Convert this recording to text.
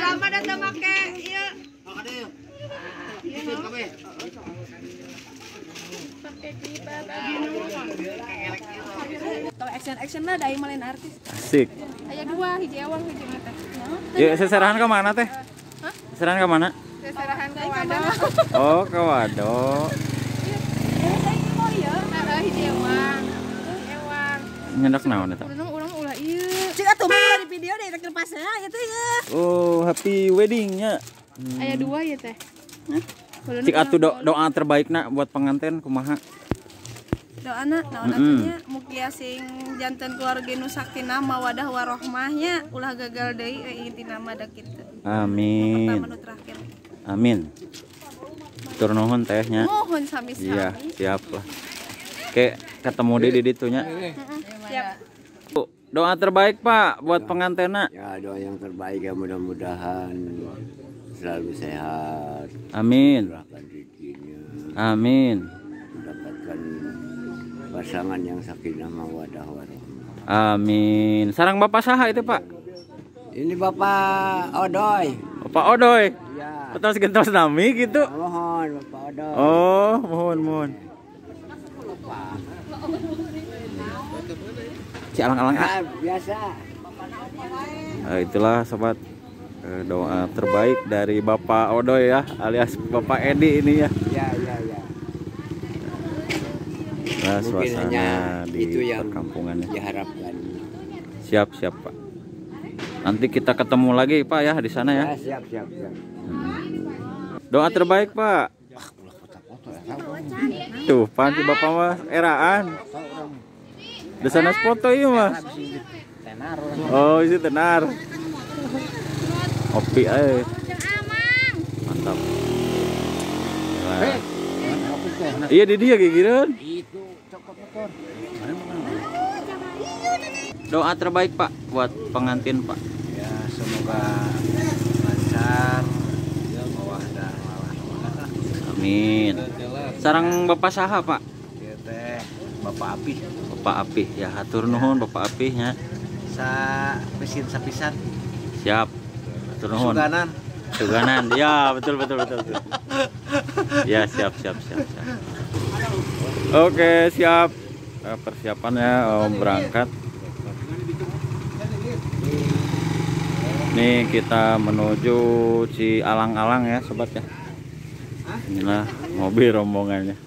Lama datang make ieu. Kalau action lah dari malin artis. Asik. Aya dua, hiji ewang hiji mah teh. Yuk, seserahan ke mana teh? Hah? Seserahan ke mana? Seserahan ka wadah. Oh, ke Wado. Hiji ewang. Ewang. Nyendak naon eta? Urang ulah ieu. Cik atuh mah di video deh rek lepasna eta ya. Oh, happy weddingnya. Aya dua ya teh. Hah? Cik atuh doa terbaik nak buat pengantin kumaha? Doana naon atunya mugia sing janten keluarga nu sakinah mawadah warohmahnya ulah gagal deui intina mah da kitu. Amin. Pertama nu terakhir. Amin. Tur nuhun tehnya. Mohon sami-sami. Iya, siap lah. Oke, ketemu di ditunya. Siap. Doa terbaik Pak buat pengantinna. Ya, doa yang terbaik ya, mudah-mudahan selalu sehat. Amin. Murahkan rezekinya. Amin. Mendapatkan pasangan yang sakinah mawaddah warahmah. Amin. Sarang Bapak saha itu Pak? Ini Bapak Odoy. Bapak Odoy. Ya. Gentos nami gitu. Mohon Bapak Odoy. Oh, mohon. Si alang-alang Ya, biasa. Nah, itulah sobat doa terbaik dari Bapak Odoy ya, alias Bapak Edi ini ya. Ya. Nah, Mungkin suasana hanya di itu yang perkampungannya. diharapkan. Siap Pak. Nanti kita ketemu lagi Pak ya di sana ya. Ya, siap. Doa terbaik Pak. Tuh, Pak Bapak mah eraan. Di sana foto ieu mah. Oh, itu tenar. Kopi mantap. Nah. Iya di dia kayak gitu. Doa terbaik Pak buat pengantin Pak. Ya, semoga lancar. Ya, mawaddah. Amin. Sarang Bapak saha Pak? Ya teh Bapak Apih. Bapak Apih ya, hatur nuhun Bapak Apihnya. Mesin sapisan. Siap. Hatur nuhun. Suganan. Ya, betul. Ya, siap. Oke, siap. Persiapannya berangkat. Nih kita menuju Cialang-alang ya, sobat ya. Inilah mobil rombongannya.